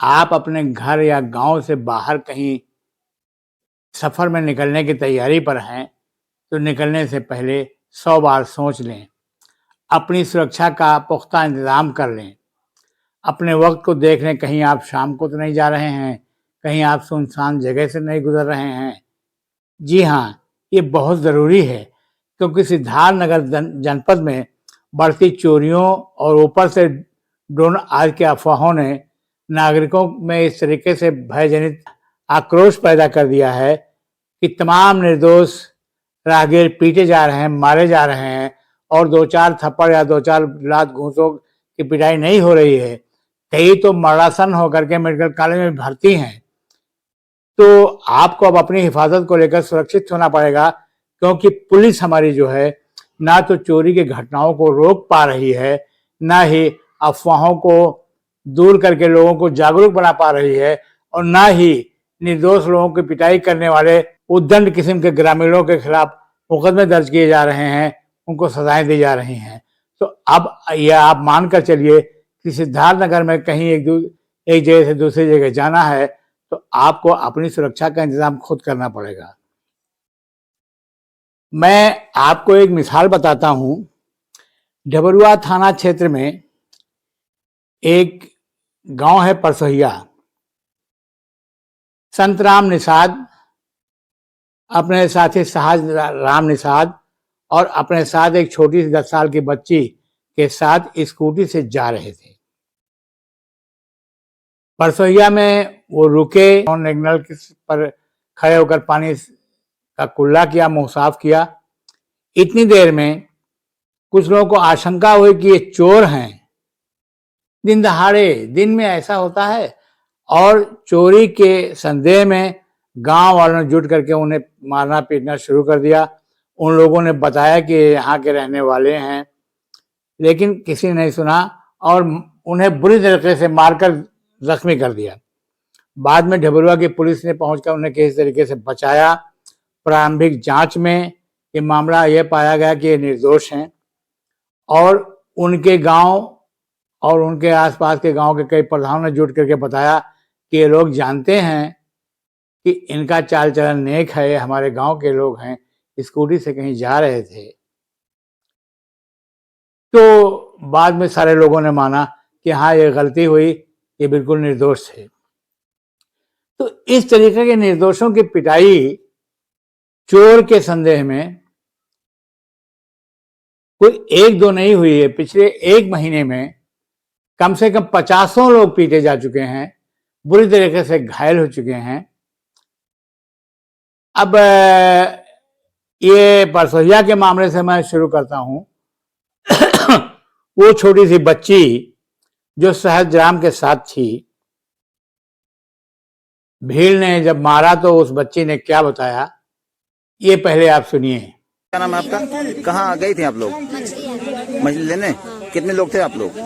आप अपने घर या गांव से बाहर कहीं सफ़र में निकलने की तैयारी पर हैं, तो निकलने से पहले 100 बार सोच लें। अपनी सुरक्षा का पुख्ता इंतज़ाम कर लें। अपने वक्त को देख लें, कहीं आप शाम को तो नहीं जा रहे हैं, कहीं आप सुनसान जगह से नहीं गुजर रहे हैं। जी हाँ, ये बहुत ज़रूरी है, क्योंकि सिद्धार्थनगर जनपद में बढ़ती चोरियों और ऊपर से ड्रोन आज के अफवाहों ने नागरिकों में इस तरीके से भयजनित आक्रोश पैदा कर दिया है कि तमाम निर्दोष राहगीर पीटे जा रहे हैं, मारे जा रहे हैं, और 2-4 थप्पड़ या 2-4 लात घूंसों की पिटाई नहीं हो रही है। कई तो मरणासन होकर के मेडिकल कॉलेज में भर्ती हैं। तो आपको अब अपनी हिफाजत को लेकर सुरक्षित होना पड़ेगा, क्योंकि पुलिस हमारी जो है ना तो चोरी की घटनाओं को रोक पा रही है, ना ही अफवाहों को दूर करके लोगों को जागरूक बना पा रही है, और ना ही निर्दोष लोगों की पिटाई करने वाले उद्दंड किस्म के ग्रामीणों के खिलाफ मुकदमे दर्ज किए जा रहे हैं, उनको सजाएं दी जा रही हैं। तो अब यह आप मानकर चलिए कि सिद्धार्थनगर में कहीं एक जगह से दूसरी जगह जाना है, तो आपको अपनी सुरक्षा का इंतजाम खुद करना पड़ेगा। मैं आपको एक मिसाल बताता हूं। डबरुआ थाना क्षेत्र में एक गांव है परसोहिया। संत राम निषाद अपने साथी सहज राम निषाद और अपने साथ एक छोटी सी 10 साल की बच्ची के साथ स्कूटी से जा रहे थे। परसोहिया में वो रुके, सिग्नल पर खड़े होकर पानी का कुल्ला किया, मुंह साफ किया। इतनी देर में कुछ लोगों को आशंका हुई कि ये चोर हैं। दिन दहाड़े, दिन में ऐसा होता है, और चोरी के संदेह में गांव वालों ने जुट करके उन्हें मारना पीटना शुरू कर दिया। उन लोगों ने बताया कि यहाँ के रहने वाले हैं, लेकिन किसी ने नहीं सुना और उन्हें बुरी तरीके से मारकर जख्मी कर दिया। बाद में डबरुआ की पुलिस ने पहुंचकर उन्हें किसी तरीके से बचाया। प्रारंभिक जांच में ये मामला यह पाया गया कि ये निर्दोष हैं, और उनके गांव और उनके आसपास के गांव के कई प्रधानों ने जुट करके बताया कि ये लोग जानते हैं कि इनका चाल चलन नेक है, हमारे गांव के लोग हैं, स्कूटी से कहीं जा रहे थे। तो बाद में सारे लोगों ने माना कि हाँ, ये गलती हुई, ये बिल्कुल निर्दोष थे। तो इस तरीके के निर्दोषों की पिटाई चोर के संदेह में कोई 1-2 नहीं हुई है। पिछले 1 महीने में कम से कम 50 लोग पीटे जा चुके हैं, बुरी तरीके से घायल हो चुके हैं। अब ये परसोहिया के मामले से मैं शुरू करता हूं। वो छोटी सी बच्ची जो सहजराम के साथ थी, भीड़ ने जब मारा तो उस बच्ची ने क्या बताया, ये पहले आप सुनिए। क्या नाम है आपका? कहाँ गए थे आप लोग? मछली लेने। कितने लोग थे आप लोग?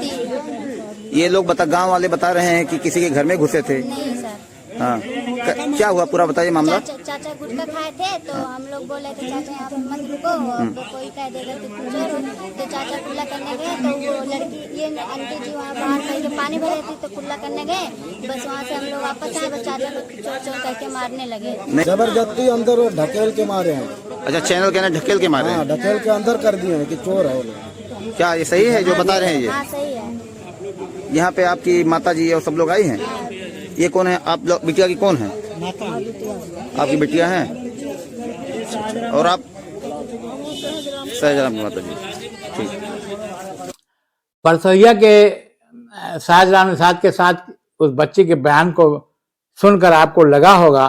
ये लोग गांव वाले बता रहे हैं कि किसी के घर में घुसे थे। नहीं सर। हाँ, क्या हुआ पूरा बताइए मामला। चाचा गुटखा खाए थे, तो हम लोग बोले थे चाचा यहाँ पे मत रुको, और कोई कह देगा कि तू चोर हो। तो चाचा कुल्ला करने गए, तो वो लड़की ये आंटी जी वहाँ बाहर कहीं जो पानी भरे थी, तो कुल्ला करने गए। बस वहाँ से हम लोग वापस आए, बस चाचा को चोर चोर करके मारने लगे। जबरदस्ती अंदर ढकेल के मारे हैं। अच्छा, चैनल के अंदर ढकेल के मारे हैं? ढकेल के अंदर कर दिए हैं कि चोर है वो लोग। क्या ये सही है जो बता रहे हैं ये? हाँ सही है। यहाँ पे आपकी माता जी और सब लोग आई हैं? ये कौन है? आप लोग बिटिया की कौन है? आपकी बिटिया है, और आप सहजराम की माता जी। ठीक। परसोहिया के सहजराम निषाद के साथ उस बच्ची के बयान को सुनकर आपको लगा होगा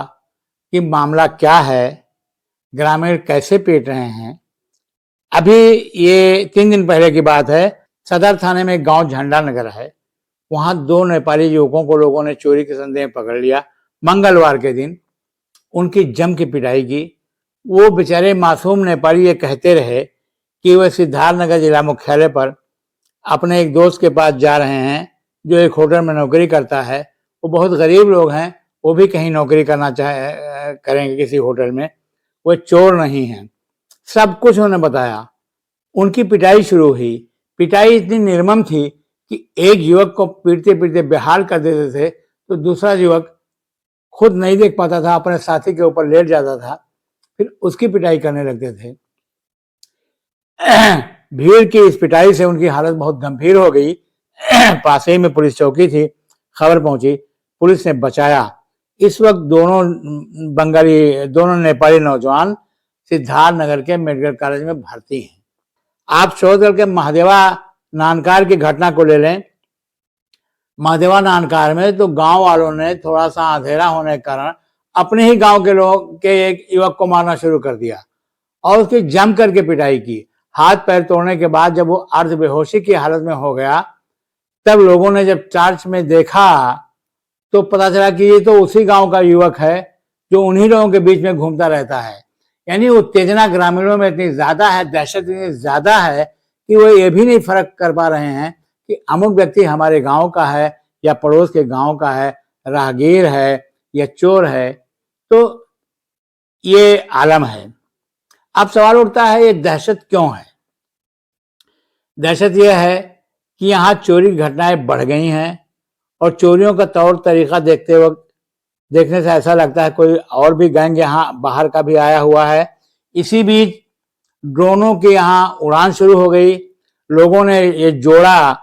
कि मामला क्या है, ग्रामीण कैसे पीट रहे हैं। अभी ये 3 दिन पहले की बात है। सदर थाने में गांव झंडा नगर है, वहां 2 नेपाली युवकों को लोगों ने चोरी के संदेह में पकड़ लिया। मंगलवार के दिन उनकी जम की पिटाई की। वो बेचारे मासूम नेपाली ये कहते रहे कि वह सिद्धार्थनगर जिला मुख्यालय पर अपने एक दोस्त के पास जा रहे हैं, जो एक होटल में नौकरी करता है। वो बहुत गरीब लोग हैं, वो भी कहीं नौकरी करना करेंगे किसी होटल में, वो चोर नहीं हैं। सब कुछ उन्होंने बताया। उनकी पिटाई शुरू हुई। पिटाई इतनी निर्मम थी कि एक युवक को पीटते पीटते बेहाल कर देते थे, तो दूसरा युवक खुद नहीं देख पाता था, अपने साथी के ऊपर लेट जाता था, फिर उसकी पिटाई करने लगते थे। भीड़ की इस पिटाई से उनकी हालत बहुत गंभीर हो गई। पास ही में पुलिस चौकी थी, खबर पहुंची, पुलिस ने बचाया। इस वक्त दोनों नेपाली नौजवान सिद्धार्थ नगर के मेडिकल कॉलेज में भर्ती हैं। आप चौधरी के महादेवा नानकार की घटना को ले लें। महादेवा नानकार में तो गांव वालों ने थोड़ा सा अंधेरा होने के कारण अपने ही गांव के लोग के एक युवक को मारना शुरू कर दिया और उसकी जम करके पिटाई की। हाथ पैर तोड़ने के बाद जब वो अर्ध बेहोशी की हालत में हो गया, तब लोगों ने जब टॉर्च में देखा तो पता चला कि ये तो उसी गांव का युवक है जो उन्हीं लोगों के बीच में घूमता रहता है। यानी उत्तेजना ग्रामीणों में इतनी ज्यादा है, दहशत इतनी ज्यादा है कि वो ये भी नहीं फर्क कर पा रहे हैं कि अमुक व्यक्ति हमारे गांव का है या पड़ोस के गांव का है, राहगीर है या चोर है। तो ये आलम है। अब सवाल उठता है, ये दहशत क्यों है? दहशत यह है कि यहाँ चोरी की घटनाएं बढ़ गई हैं और चोरियों का तौर तरीका देखने से ऐसा लगता है कोई और भी गैंग यहाँ बाहर का भी आया हुआ है। इसी बीच ड्रोनों की यहाँ उड़ान शुरू हो गई। लोगों ने ये जोड़ा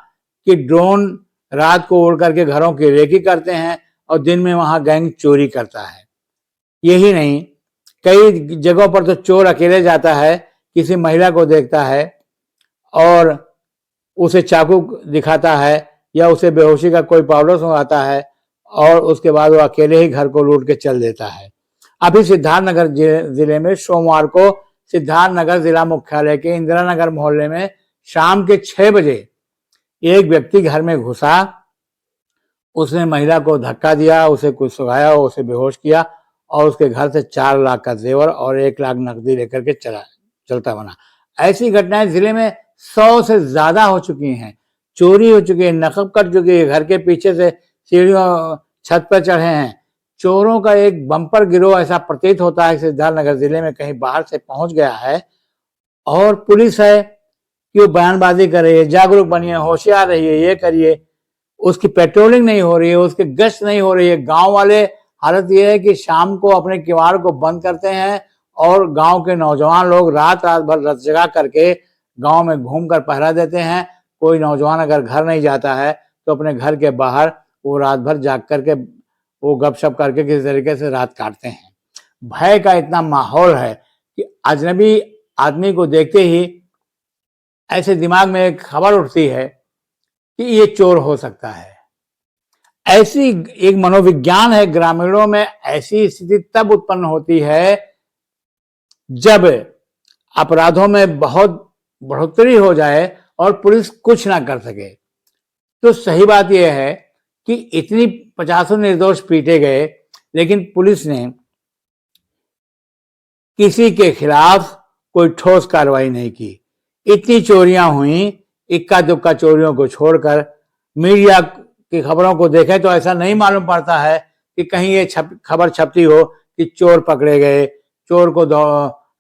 कि ड्रोन रात को उड़ करके घरों की रेकी करते हैं और दिन में वहां गैंग चोरी करता है। यही नहीं, कई जगहों पर तो चोर अकेले जाता है, किसी महिला को देखता है और उसे चाकू दिखाता है या उसे बेहोशी का कोई पाउडर सुंघाता है और उसके बाद वो अकेले ही घर को लूट के चल देता है। अभी सिद्धार्थनगर जिले में सोमवार को सिद्धार्थनगर जिला मुख्यालय के इंदिरा नगर मोहल्ले में शाम के 6 बजे एक व्यक्ति घर में घुसा। उसने महिला को धक्का दिया, उसे कुछ सुखाया, उसे बेहोश किया और उसके घर से 4 लाख का जेवर और 1 लाख नकदी लेकर के चलता बना। ऐसी घटनाएं जिले में 100 से ज्यादा हो चुकी हैं। चोरी हो चुकी है, नकब कट चुकी है, घर के पीछे से सीढ़ियों छत पर चढ़े हैं। चोरों का एक बम्पर गिरोह ऐसा प्रतीत होता है सिद्धार्थनगर जिले में कहीं बाहर से पहुंच गया है। और पुलिस है कि वो बयानबाजी कर रही है, जागरूक बनिए, होशियार रहिए, ये करिए। उसकी पेट्रोलिंग नहीं हो रही है, उसकी गश्त नहीं हो रही है। गांव वाले, हालत ये है कि शाम को अपने किवाड़ को बंद करते हैं और गांव के नौजवान लोग रात भर रत जगा करके गांव में घूमकर पहरा देते हैं। कोई नौजवान अगर घर नहीं जाता है तो अपने घर के बाहर वो रात भर जाग करके वो गपशप करके किसी तरीके से रात काटते हैं। भय का इतना माहौल है कि अजनबी आदमी को देखते ही ऐसे दिमाग में एक खबर उठती है कि ये चोर हो सकता है। ऐसी एक मनोविज्ञान है ग्रामीणों में। ऐसी स्थिति तब उत्पन्न होती है जब अपराधों में बहुत बढ़ोतरी हो जाए और पुलिस कुछ ना कर सके। तो सही बात यह है कि इतनी 50 निर्दोष पीटे गए, लेकिन पुलिस ने किसी के खिलाफ कोई ठोस कार्रवाई नहीं की। इतनी चोरियां हुई, इक्का दुक्का चोरियों को छोड़कर मीडिया की खबरों को देखें तो ऐसा नहीं मालूम पड़ता है कि कहीं ये खबर छपती हो कि चोर पकड़े गए, चोर को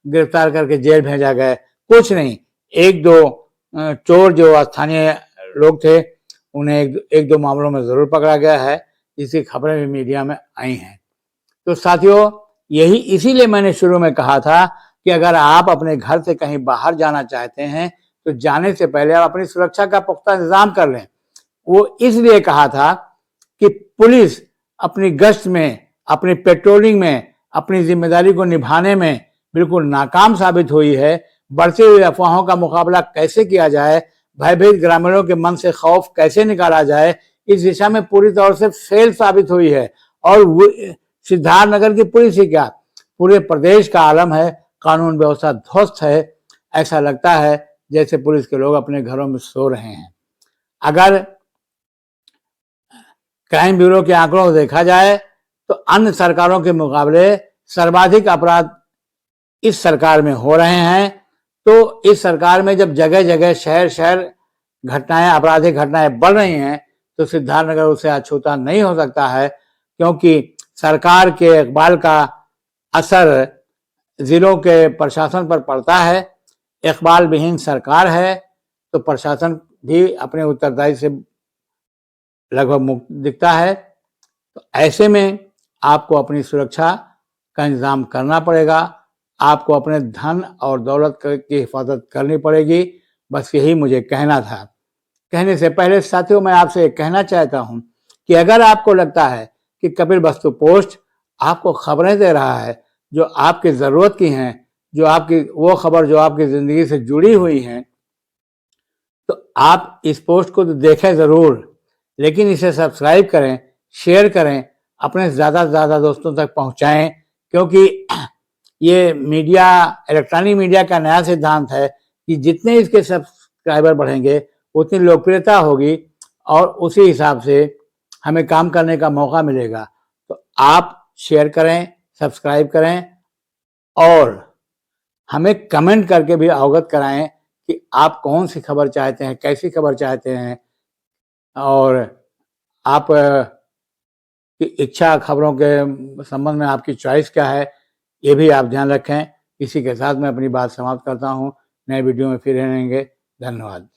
गिरफ्तार करके जेल भेजा गया। कुछ नहीं, 1-2 चोर जो स्थानीय लोग थे उन्हें एक दो मामलों में जरूर पकड़ा गया है, जिसकी खबरें भी मीडिया में आई हैं। तो साथियों, यही इसीलिए मैंने शुरू में कहा था कि अगर आप अपने घर से कहीं बाहर जाना चाहते हैं तो जाने से पहले आप अपनी सुरक्षा का पुख्ता इंतजाम कर लें। वो इसलिए कहा था कि पुलिस अपनी गश्त में, अपनी पेट्रोलिंग में, अपनी जिम्मेदारी को निभाने में बिल्कुल नाकाम साबित हुई है। बढ़ती हुई अफवाहों का मुकाबला कैसे किया जाए, भयभीत ग्रामीणों के मन से खौफ कैसे निकाला जाए, इस दिशा में पूरी तौर से फेल साबित हुई है। और सिद्धार्थनगर की पुलिस ही क्या, पूरे प्रदेश का आलम है। कानून व्यवस्था ध्वस्त है। ऐसा लगता है जैसे पुलिस के लोग अपने घरों में सो रहे हैं। अगर क्राइम ब्यूरो के आंकड़ों को देखा जाए तो अन्य सरकारों के मुकाबले सर्वाधिक अपराध इस सरकार में हो रहे हैं। तो इस सरकार में जब जगह जगह शहर शहर घटनाएं, आपराधिक घटनाएं बढ़ रही हैं तो सिद्धार्थनगर उसे अछूता नहीं हो सकता है, क्योंकि सरकार के इकबाल का असर जिलों के प्रशासन पर पड़ता है। इकबाल विहीन सरकार है तो प्रशासन भी अपने उत्तरदायी से लगभग मुक्त दिखता है। तो ऐसे में आपको अपनी सुरक्षा का इंतजाम करना पड़ेगा, आपको अपने धन और दौलत की हिफाजत करनी पड़ेगी। बस यही मुझे कहना था। कहने से पहले साथियों, मैं आपसे कहना चाहता हूं कि अगर आपको लगता है कि कपिल वस्तु पोस्ट आपको खबरें दे रहा है जो आपकी ज़रूरत की हैं, जो आपकी वो खबर जो आपकी ज़िंदगी से जुड़ी हुई हैं, तो आप इस पोस्ट को तो देखें ज़रूर, लेकिन इसे सब्सक्राइब करें, शेयर करें, अपने ज़्यादा से ज़्यादा दोस्तों तक पहुंचाएं, क्योंकि ये मीडिया, इलेक्ट्रॉनिक मीडिया का नया सिद्धांत है कि जितने इसके सब्सक्राइबर बढ़ेंगे उतनी लोकप्रियता होगी और उसी हिसाब से हमें काम करने का मौका मिलेगा। तो आप शेयर करें, सब्सक्राइब करें और हमें कमेंट करके भी अवगत कराएं कि आप कौन सी खबर चाहते हैं, कैसी खबर चाहते हैं, और आप की इच्छा खबरों के संबंध में आपकी चॉइस क्या है, ये भी आप ध्यान रखें। इसी के साथ मैं अपनी बात समाप्त करता हूँ। नए वीडियो में फिर रहेंगे। धन्यवाद।